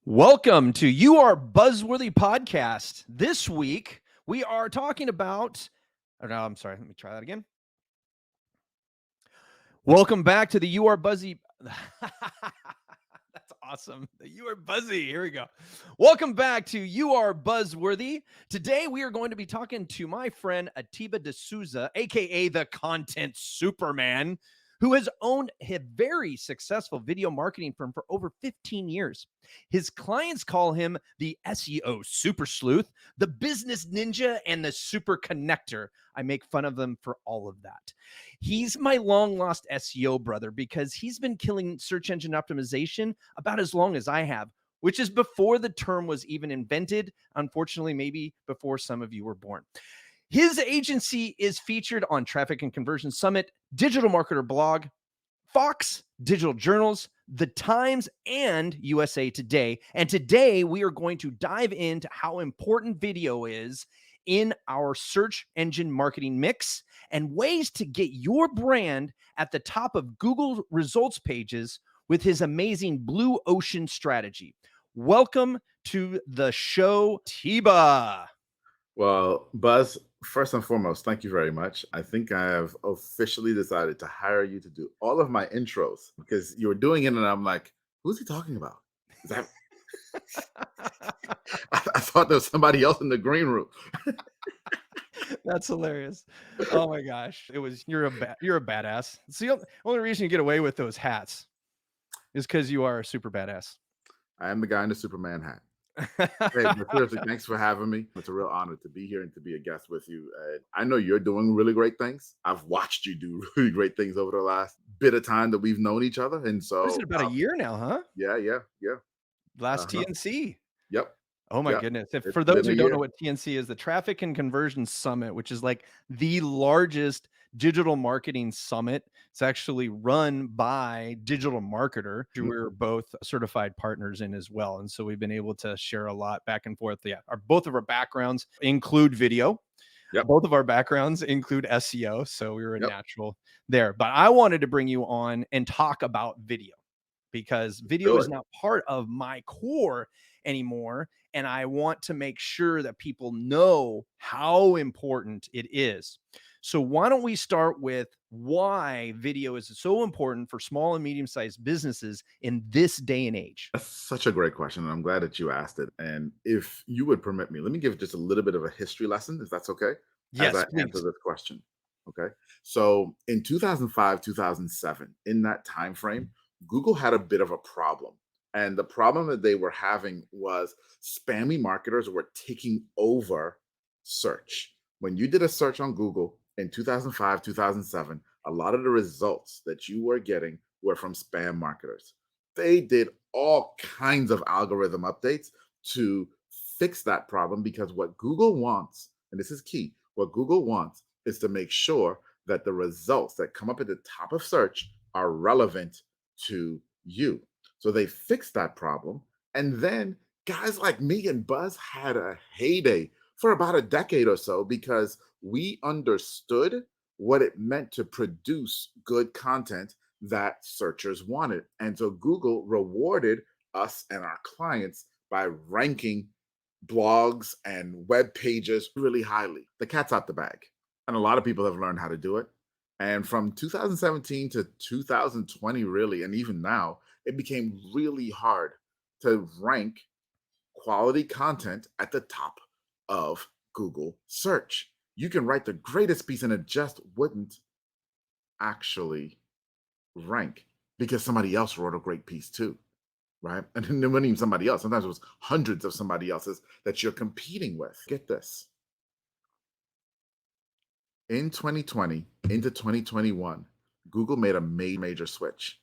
Welcome to You Are Buzzworthy Podcast. This week, we are talking about, I'm sorry, let me try that again. Welcome back to the You Are Buzzy. That's awesome. The You Are Buzzy. Here we go. Welcome back to You Are Buzzworthy. Today, we are going to be talking to my friend Atiba de Souza, aka the Content Superman, who has owned a very successful video marketing firm for over 15 years. His clients call him the SEO Super Sleuth, the business ninja, and the super connector. I make fun of them for all of that. He's my long lost SEO brother because he's been killing search engine optimization about as long as I have, which is before the term was even invented. Unfortunately, maybe before some of you were born. His agency is featured on Traffic and Conversion Summit, Digital Marketer Blog, Fox, Digital Journals, The Times, and USA Today. And today we are going to dive into how important video is in our search engine marketing mix and ways to get your brand at the top of Google results pages with his amazing Blue Ocean strategy. Welcome to the show, Atiba. Well, Buzz, first and foremost, thank you very much. I think I have officially decided to hire you to do all of my intros because you were doing it and I'm like, who's he talking about? Is that I thought there was somebody else in the green room. That's hilarious. Oh my gosh. You're a badass. It's the only reason you get away with those hats is because you are a super badass. I am the guy in the Superman hat. Hey, but seriously, thanks for having me. It's a real honor to be here and to be a guest with you. I know you're doing really great things. I've watched you do really great things over the last bit of time that we've known each other. And What is it, so, about a year now, huh? yeah. Last Uh-huh. TNC. Yep. Oh my Yep. goodness. It's For those been a who don't know year. what TNC is, the Traffic and Conversion Summit, which is like the largest digital marketing summit. It's actually run by Digital Marketer, who we're both certified partners in as well. And so we've been able to share a lot back and forth. Yeah, both of our backgrounds include video. Yep. Both of our backgrounds include SEO. So we were a Yep. natural there. But I wanted to bring you on and talk about video because video Do is it. not part of my core anymore. And I want to make sure that people know how important it is. So, why don't we start with why video is so important for small and medium sized businesses in this day and age? That's such a great question, and I'm glad that you asked it. And if you would permit me, let me give just a little bit of a history lesson, if that's okay, as Yes, I answer please. this question. Okay. So in 2005, 2007, in that time frame, Google had a bit of a problem. And the problem that they were having was spammy marketers were taking over search. When you did a search on Google in 2005, 2007, a lot of the results that you were getting were from spam marketers. They did all kinds of algorithm updates to fix that problem because what Google wants, and this is key, what Google wants is to make sure that the results that come up at the top of search are relevant to you. So they fixed that problem. And then guys like me and Buzz had a heyday for about a decade or so because we understood what it meant to produce good content that searchers wanted. And so Google rewarded us and our clients by ranking blogs and web pages really highly. The cat's out the bag. And a lot of people have learned how to do it. And from 2017 to 2020, really, and even now, it became really hard to rank quality content at the top of Google search. You can write the greatest piece and it just wouldn't actually rank because somebody else wrote a great piece too, right? And then it wasn't even somebody else. Sometimes it was hundreds of somebody else's that you're competing with. Get this. In 2020 into 2021, Google made a major switch.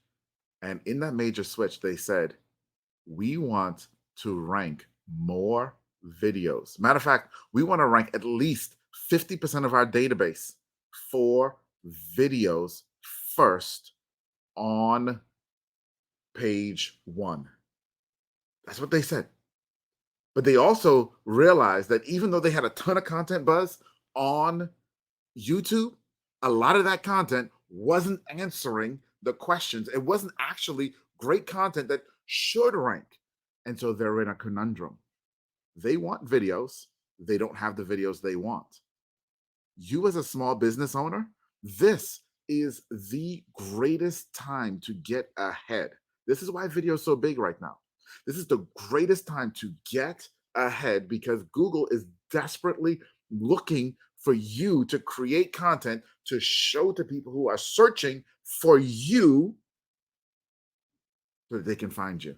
And in that major switch, they said, we want to rank more videos. Matter of fact, we want to rank at least 50% of our database for videos first on page one. That's what they said. But they also realized that even though they had a ton of content buzz on YouTube, a lot of that content wasn't answering the questions. It wasn't actually great content that should rank. And so they're in a conundrum. They want videos, they don't have the videos they want. You, as a small business owner, this is the greatest time to get ahead. This is why video is so big right now. This is the greatest time to get ahead because Google is desperately looking for you to create content to show to people who are searching for you so that they can find you.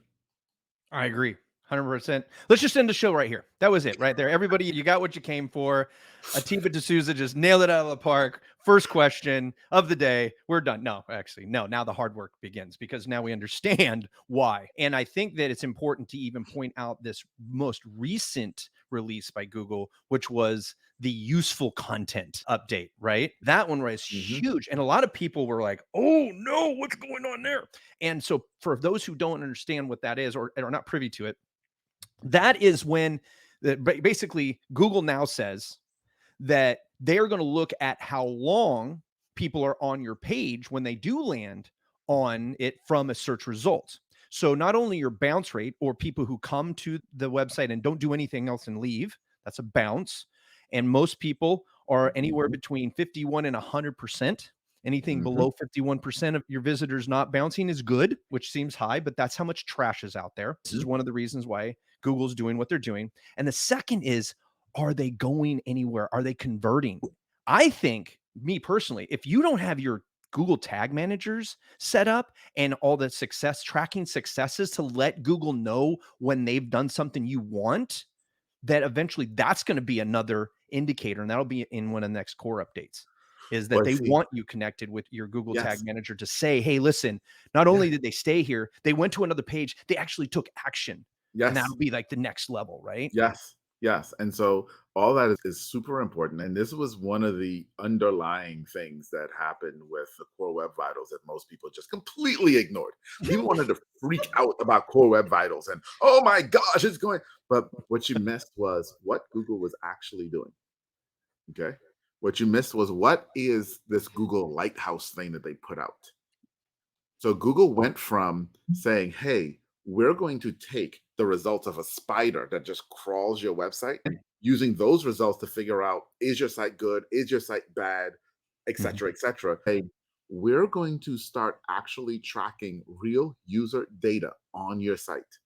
I agree. 100%. Let's just end the show right here. That was it right there. Everybody, you got what you came for. Atiba de Souza just nailed it out of the park. First question of the day. We're done. No, actually, no. Now the hard work begins because now we understand why. And I think that it's important to even point out this most recent release by Google, which was the useful content update, right? That one was Mhm. huge. And a lot of people were like, oh no, what's going on there? And so for those who don't understand what that is or are not privy to it, that is when basically Google now says that they're going to look at how long people are on your page when they do land on it from a search result. So not only your bounce rate or people who come to the website and don't do anything else and leave, that's a bounce. And most people are anywhere Mhm. between 51 and 100%. Anything Mhm. below 51% of your visitors not bouncing is good, which seems high, but that's how much trash is out there. This is Mhm. one of the reasons why Google's doing what they're doing. And the second is, are they going anywhere? Are they converting? I think, me personally, if you don't have your Google tag managers set up and all the success tracking successes to let Google know when they've done something you want, that eventually that's going to be another indicator. And that'll be in one of the next core updates is that Well, they see, want you connected with your Google tag yes, manager to say, hey, listen, not only yes, did they stay here, they went to another page, they actually took action. And yes. that'll be like the next level, right? Yes, yes, and so all that is super important, and this was one of the underlying things that happened with the Core Web Vitals that most people just completely ignored. People wanted to freak out about Core Web Vitals and, "Oh my gosh, it's going," but what you missed was what Google was actually doing, okay? What you missed was what is this Google Lighthouse thing that they put out? So Google went from saying, "Hey, we're going to take the results of a spider that just crawls your website, using those results to figure out is your site good, is your site bad, Mhm. et cetera. Hey, we're going to start actually tracking real user data on your site.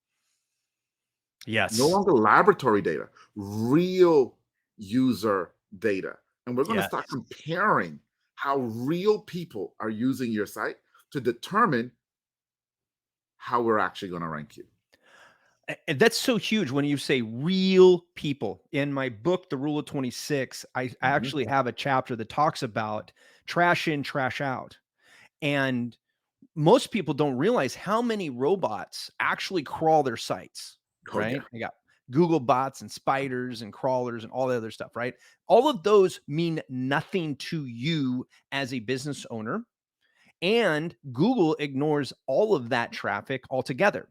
No Yes. longer laboratory data, real user data. And we're going to Yes. start comparing how real people are using your site to determine how we're actually going to rank you." And that's so huge when you say real people. In my book, The Rule of 26, I Mhm. actually have a chapter that talks about trash in, trash out. And most people don't realize how many robots actually crawl their sites, Oh, yeah. right? They got Google bots and spiders and crawlers and all the other stuff, right? All of those mean nothing to you as a business owner. And Google ignores all of that traffic altogether.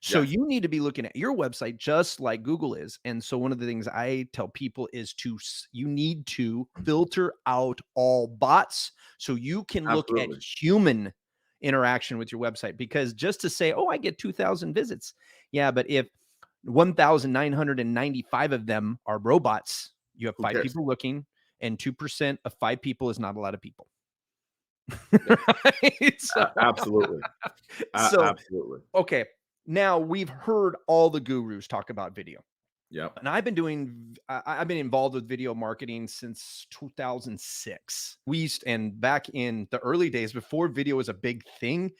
So Yes. you need to be looking at your website just like Google is. And so one of the things I tell people is you need to filter out all bots so you can look at Absolutely. human interaction with your website. Because just to say, oh, I get 2,000 visits. Yeah, but if 1,995 of them are robots, you have Who five cares? people looking, and 2% of five people is not a lot of people. Yeah. Right? So, Absolutely. so Absolutely. okay, now we've heard all the gurus talk about video. Yep. And I've been involved with video marketing since 2006. And back in the early days before video was a big thing,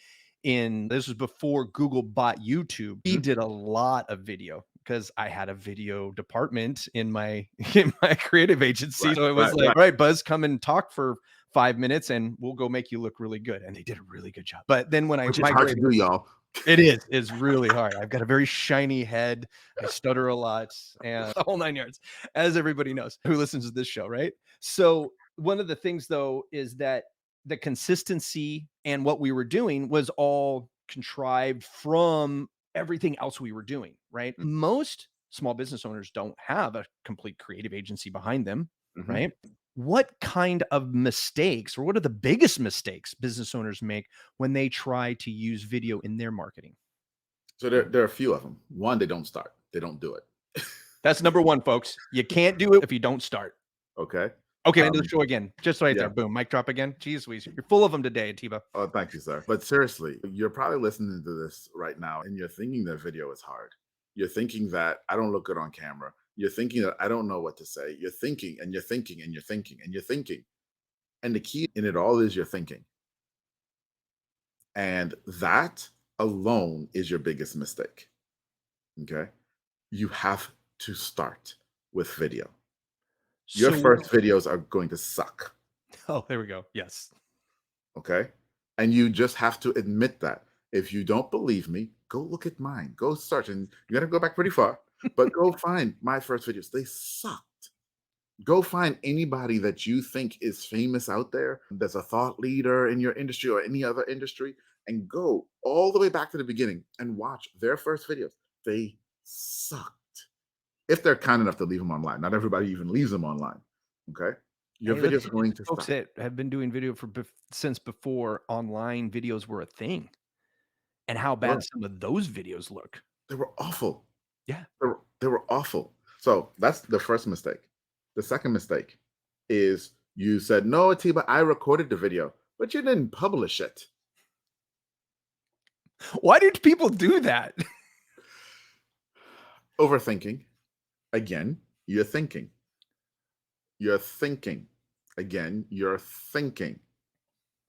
this was before Google bought YouTube. We Mhm. did a lot of video because I had a video department in my in my creative agency. Right, So it was right, like, right. all right, Buzz, come and talk for 5 minutes and we'll go make you look really good. And they did a really good job. But then when I Which is hard to migrated, do, y'all. it is. It's really hard. I've got a very shiny head. I stutter a lot and the whole 9 yards, as everybody knows who listens to this show, right? So one of the things though is that the consistency and what we were doing was all contrived from everything else we were doing, right? Mm, Most small business owners don't have a complete creative agency behind them, mhm. right? What kind of mistakes or what are the biggest mistakes business owners make when they try to use video in their marketing? So there are a few of them. One, they don't start. They don't do it. That's number one, folks. You can't do it if you don't start. Okay. Okay, end of the Um, show again. Just right yeah. there. Boom. Mic drop again. Jeez Louise. You're full of them today, Atiba. Oh, thank you, sir. But seriously, you're probably listening to this right now and you're thinking that video is hard. You're thinking that I don't look good on camera. You're thinking that I don't know what to say. You're thinking and you're thinking and you're thinking and you're thinking. And the key in it all is your thinking. And that alone is your biggest mistake. Okay. You have to start with video. Your So, first videos are going to suck. oh, there we go. Yes. Okay. And you just have to admit that. If you don't believe me, go look at mine. Go search, and you got to go back pretty far, but go find my first videos. They sucked. Go find anybody that you think is famous out there, that's a thought leader in your industry or any other industry, and go all the way back to the beginning and watch their first videos. They sucked. If they're kind enough to leave them online. Not everybody even leaves them online. Okay. Your Hey, let's videos are get into going the to folks suck. that have been doing video for since before online videos were a thing and how bad Bro, some of those videos look. they were awful. Yeah. They were awful. So that's the first mistake. The second mistake is you said, no, Atiba, I recorded the video, but you didn't publish it. Why do people do that? Overthinking. Again, you're thinking. You're thinking. Again, you're thinking,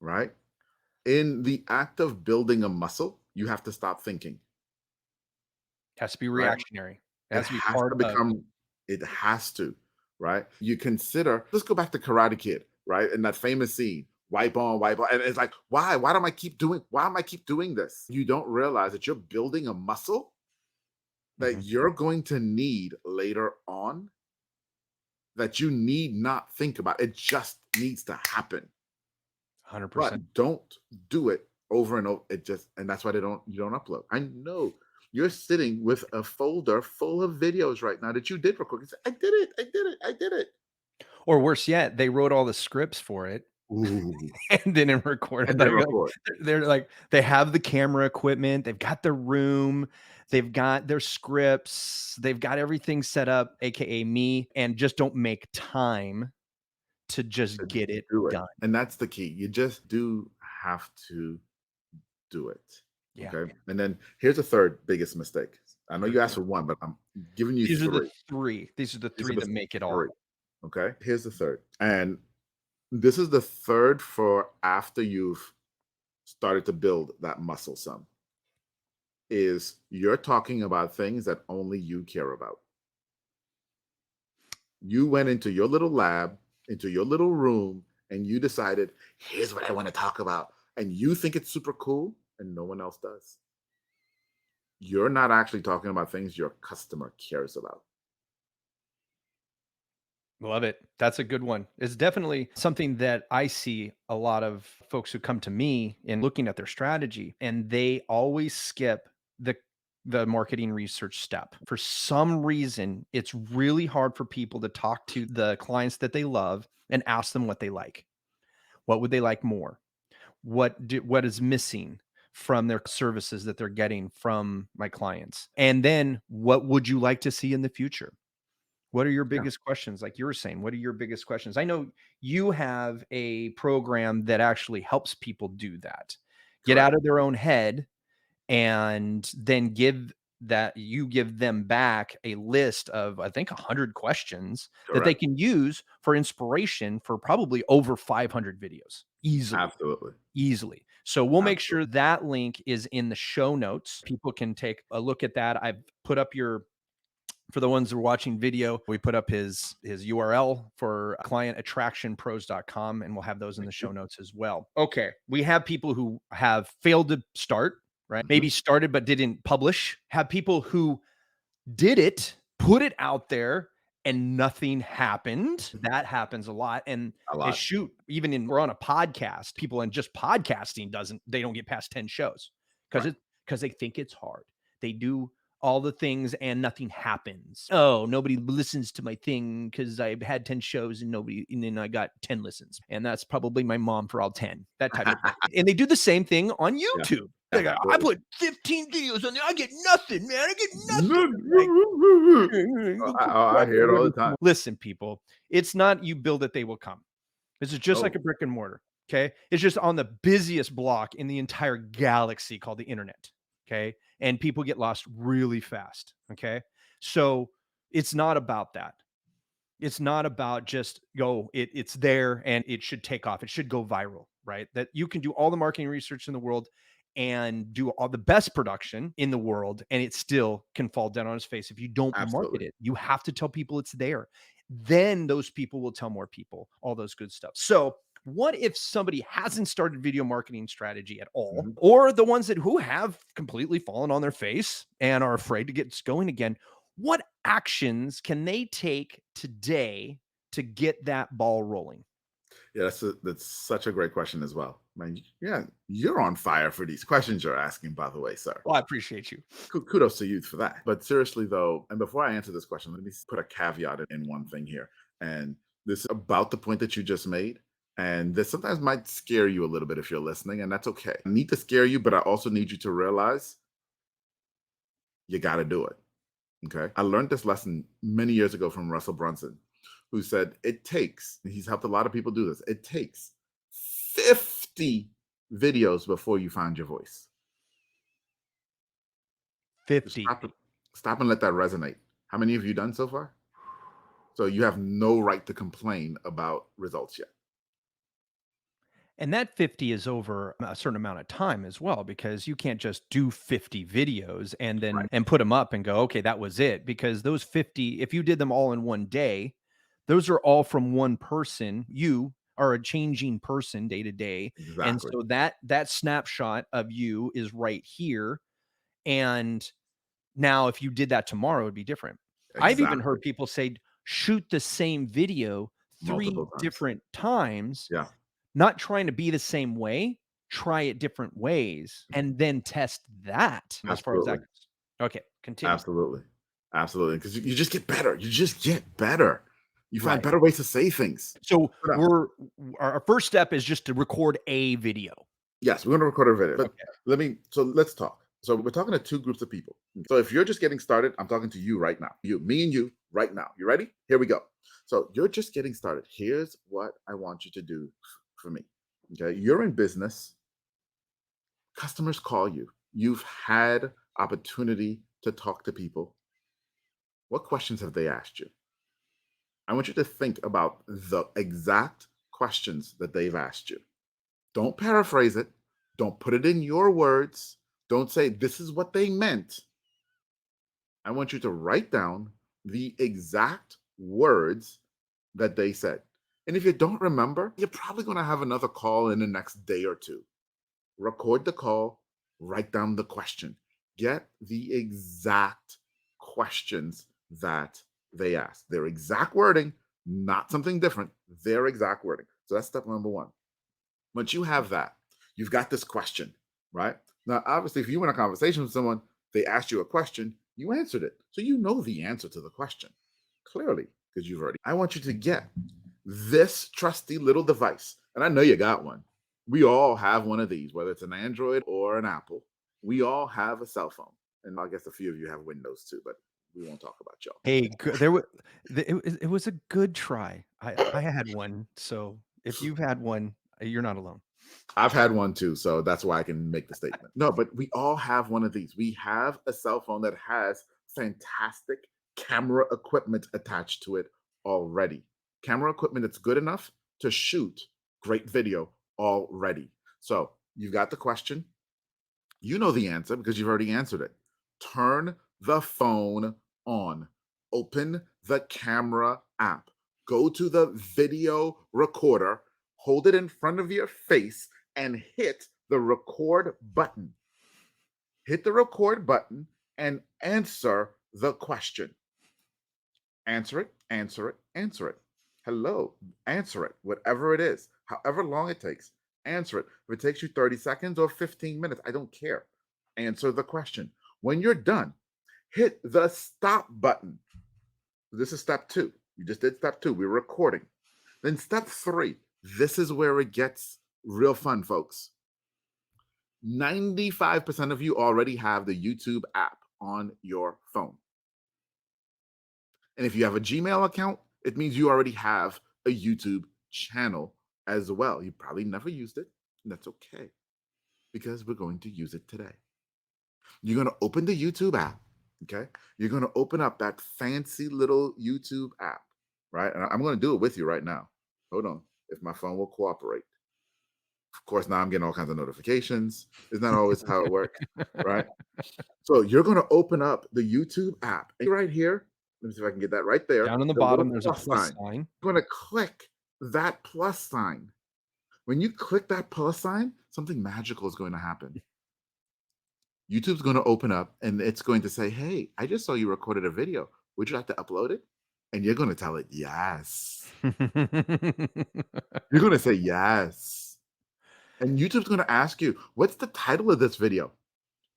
right? In the act of building a muscle, you have to stop thinking, Has to be right? reactionary. It It has to be has part to of. become, it has to, right? You consider, let's go back to Karate Kid, right? In that famous scene, wipe on, wipe on. And it's like, why? Why do I keep doing, why am I keep doing this? You don't realize that you're building a muscle that Mhm. you're going to need later on, that you need not think about. It just needs to happen. 100%. But don't do it over and over. It just, and that's why you don't upload. I know you're sitting with a folder full of videos right now that you did record. You say, I did it, I did it, I did it. Or worse yet, they wrote all the scripts for it Ooh. and didn't record it. And then They're like record. they're like they have the camera equipment, they've got the room, they've got their scripts, they've got everything set up, AKA me, and just don't make time to just To get it do it. done. And that's the key. You just do have to do it. Yeah. Okay. And then here's a third biggest mistake. I know you asked Okay. for one, but I'm giving you These are the three. 3. These are the These are 3 the that make it all. three. Okay. Here's the third. And this is the third for after you've started to build that muscle some, is you're talking about things that only you care about. You went into your little lab, into your little room, and you decided, here's what I want to talk about. And you think it's super cool, and no one else does. You're not actually talking about things your customer cares about. Love it. That's a good one. It's definitely something that I see a lot of folks who come to me in looking at their strategy, and they always skip the marketing research step. For some reason, it's really hard for people to talk to the clients that they love and ask them what they like. What would they like more? What is missing from their services that they're getting from my clients? And then what would you like to see in the future? What are your Yeah, biggest questions? Like you were saying, what are your biggest questions? I know you have a program that actually helps people do that. Get out correct. of their own head and then give them back a list of I think 100 questions that they Correct. can use for inspiration for probably over 500 videos easily. Absolutely. Easily. So we'll make Absolutely. sure that link is in the show notes. People can take a look at that. I've put up your for the ones who are watching video, we put up his URL for clientattractionpros.com, and we'll have those in Thank the you. show notes as well. Okay. We have people who have failed to start, right? Mhm. Maybe started but didn't publish. Have people who did it, put it out there, and nothing happened. That happens a lot. And A hey, lot. shoot, even in we're on a podcast, people in just podcasting they don't get past 10 shows Right. because they think it's hard. They do all the things and nothing happens. Oh, nobody listens to my thing because I've had 10 shows and then I got 10 listens. And that's probably my mom for all 10, that type of thing. And they do the same thing on Yeah. YouTube. Like, I Absolutely. put 15 videos on there. I get nothing, man. I get nothing. Like, I hear it all the time. listen, people, it's not you build it, they will come. This is just like No, a brick and mortar. Okay. It's just on the busiest block in the entire galaxy called the internet. Okay. And people get lost really fast. Okay. So it's not about that. It's not about just it's there and it should take off. It should go viral, right? That you can do all the marketing research in the world and do all the best production in the world, and it still can fall down on its face if you don't market absolutely. it. You have to tell people it's there. Then those people will tell more people, all those good stuff. So, what if somebody hasn't started video marketing strategy at all, Mhm. or the ones that who have completely fallen on their face and are afraid to get going again? What actions can they take today to get that ball rolling? Yeah, that's such a great question as well. Man, yeah, you're on fire for these questions you're asking, by the way, sir. Well, I appreciate you. Kudos to you for that. But seriously, though, and before I answer this question, let me put a caveat in one thing here. And this is about the point that you just made. And this sometimes might scare you a little bit if you're listening, and that's okay. I need to scare you, but I also need you to realize you got to do it. Okay. I learned this lesson many years ago from Russell Brunson, who said he's helped a lot of people do this. It takes 50 videos before you find your voice. Just 50. stop and let that resonate. How many have you done so far? So you have no right to complain about results yet. And that 50 is over a certain amount of time as well, because you can't just do 50 videos and Right. then and put them up and go, okay, that was it. Because those 50, if you did them all in one day, those are all from one person. You are a changing person day to day. And Exactly. so that snapshot of you is right here. And now if you did that tomorrow, it would be different. I've even Exactly. heard people say, shoot the same video three Multiple times. different times, Yeah. not trying to be the same way, try it different ways, and then test that as far as that Absolutely. goes. Okay, continue. Absolutely. Absolutely. Because you just get better. You just get better. You find Right. better ways to say things. So But, our first step is just to record a video. yes, we're going to record a video. But Okay. let's talk. So we're talking to two groups of people. So if you're just getting started, I'm talking to you right now. Me and you right now. You ready? Here we go. So you're just getting started. Here's what I want you to do for me. Okay. You're in business. Customers call you. You've had opportunity to talk to people. What questions have they asked you? I want you to think about the exact questions that they've asked you. Don't paraphrase it. Don't put it in your words. Don't say, this is what they meant. I want you to write down the exact words that they said. And if you don't remember, you're probably going to have another call in the next day or two. Record the call, write down the question, get the exact questions that they asked. Their exact wording, not something different, their exact wording. So that's step number one. Once you have that, you've got this question, right? Now, obviously, if you were in a conversation with someone, they asked you a question, you answered it. So you know the answer to the question clearly because you've already. I want you to get this trusty little device. And I know you got one. We all have one of these, whether it's an Android or an Apple. We all have a cell phone. And I guess a few of you have Windows too, but we won't talk about y'all. Hey, there was it was a good try. I had one, so if you've had one, you're not alone. I've had one too, so that's why I can make the statement. No, but we all have one of these. We have a cell phone that has fantastic camera equipment attached to it already. Camera equipment that's good enough to shoot great video already. So you've got the question. You know the answer because you've already answered it. Turn the phone on. Open the camera app. Go to the video recorder, hold it in front of your face, and hit the record button. Hit the record button and answer the question. Answer it, answer it, answer it. Hello, answer it, whatever it is, however long it takes, answer it. If it takes you 30 seconds or 15 minutes, I don't care. Answer the question. When you're done, hit the stop button. This is step two. You just did step two. We're recording. Then step three. This is where it gets real fun, folks. 95% of you already have the YouTube app on your phone. And if you have a Gmail account, it means you already have a YouTube channel as well. You probably never used it, and that's okay because we're going to use it today. You're going to open the YouTube app, okay? You're going to open up that fancy little YouTube app, right? And I'm going to do it with you right now. Hold on, if my phone will cooperate. Of course, now I'm getting all kinds of notifications. It's not always how it works, right? So you're going to open up the YouTube app and right here. Let me see if I can get that right there. Down on the The little bottom, there's a plus plus sign. sign. You're going to click that plus sign. When you click that plus sign, something magical is going to happen. YouTube's going to open up and it's going to say, hey, I just saw you recorded a video. Would you like to upload it? And you're going to tell it yes. You're going to say yes. And YouTube's going to ask you, what's the title of this video?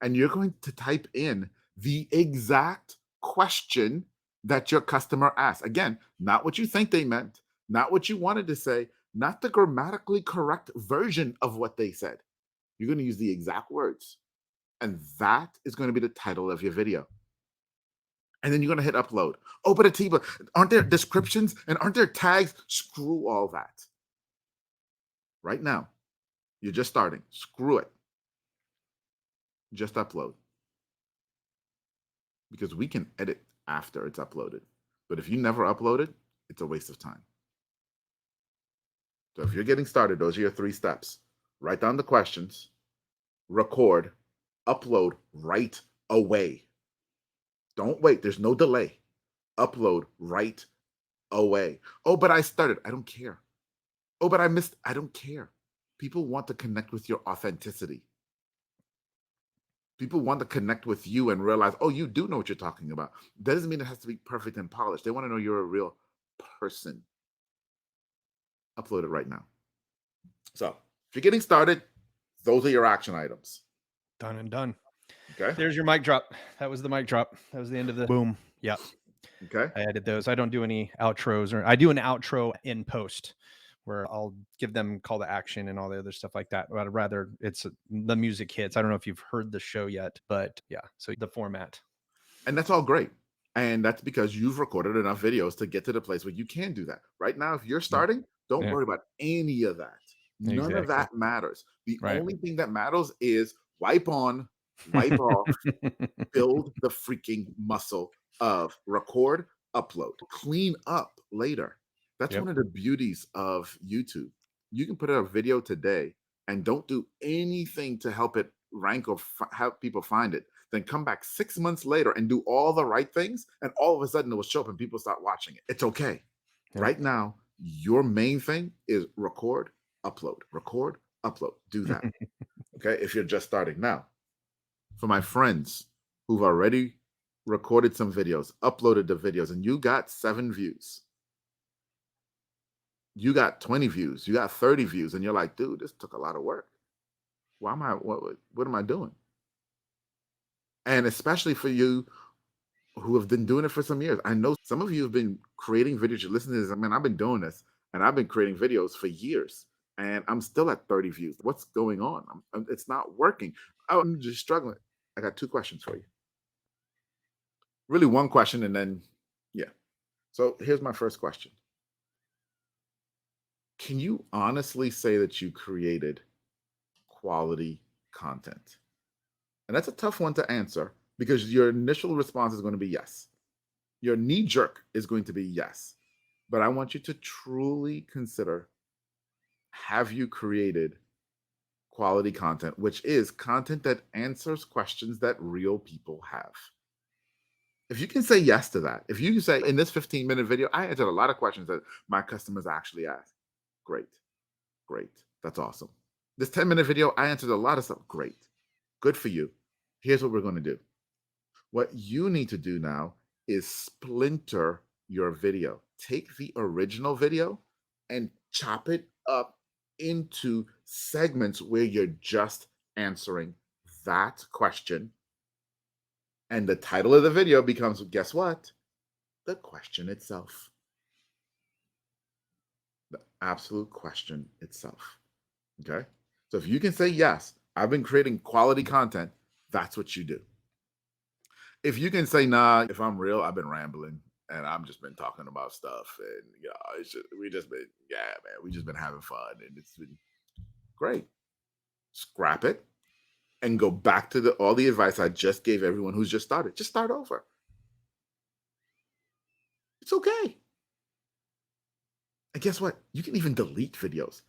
And you're going to type in the exact question that your customer asked. Again, not what you think they meant, not what you wanted to say, not the grammatically correct version of what they said. You're going to use the exact words. And that is going to be the title of your video. And then you're going to hit upload. Oh, but Atiba, aren't there descriptions and aren't there tags? Screw all that. Right now, you're just starting. Screw it. Just upload. Because we can edit after it's uploaded. But if you never upload it, it's a waste of time. So if you're getting started, those are your 3 steps. Write down the questions, record, upload right away. Don't wait. There's no delay. Upload right away. Oh, but I started. I don't care. Oh, but I missed. I don't care. People want to connect with your authenticity. People want to connect with you and realize, oh, you do know what you're talking about. That doesn't mean it has to be perfect and polished. They want to know you're a real person. Upload it right now. So if you're getting started, those are your action items. Done and done. Okay. There's your mic drop. That was the mic drop. That was the end of the boom. Yep. Okay. I edit those. I don't do any outros, or I do an outro in post where I'll give them call to action and all the other stuff like that. But I'd rather it's the music hits. I don't know if you've heard the show yet, but yeah. So the format. And that's all great. And that's because you've recorded enough videos to get to the place where you can do that. Right now, if you're starting, don't Yeah. worry about any of that. None of Exactly. that matters. The Right. only thing that matters is wipe on, wipe off, build the freaking muscle of record, upload, clean up later. That's Yep. one of the beauties of YouTube. You can put out a video today and don't do anything to help it rank or help people find it. Then come back 6 months later and do all the right things, and all of a sudden it will show up and people start watching it. It's okay. Yep. Right now, your main thing is record, upload, record, upload. Do that. Okay. If you're just starting now, for my friends who've already recorded some videos, uploaded the videos, and you got 7 views, you got 20 views, you got 30 views, and you're like, dude, this took a lot of work. Why am I, what am I doing? And especially for you who have been doing it for some years. I know some of you have been creating videos. You listen to this. I mean, I've been doing this and I've been creating videos for years and I'm still at 30 views. What's going on? It's not working. I'm just struggling. I got 2 questions for you. Really, 1 question and then, yeah. So here's my first question. Can you honestly say that you created quality content? And that's a tough one to answer because your initial response is going to be yes. Your knee jerk is going to be yes. But I want you to truly consider, have you created quality content, which is content that answers questions that real people have? If you can say yes to that, if you can say in this 15-minute video, I answered a lot of questions that my customers actually ask. Great. Great. That's awesome. This 10-minute video, I answered a lot of stuff. Great. Good for you. Here's what we're going to do. What you need to do now is splinter your video. Take the original video and chop it up into segments where you're just answering that question. And the title of the video becomes, guess what? The question itself. The absolute question itself. Okay? So if you can say yes, I've been creating quality content. That's what you do. If you can say, nah, if I'm real, I've been rambling and I've just been talking about stuff. And, we just been, yeah, man, we just been having fun and it's been great. Scrap it and go back to all the advice I just gave everyone who's just started. Just start over. It's okay. And guess what? You can even delete videos.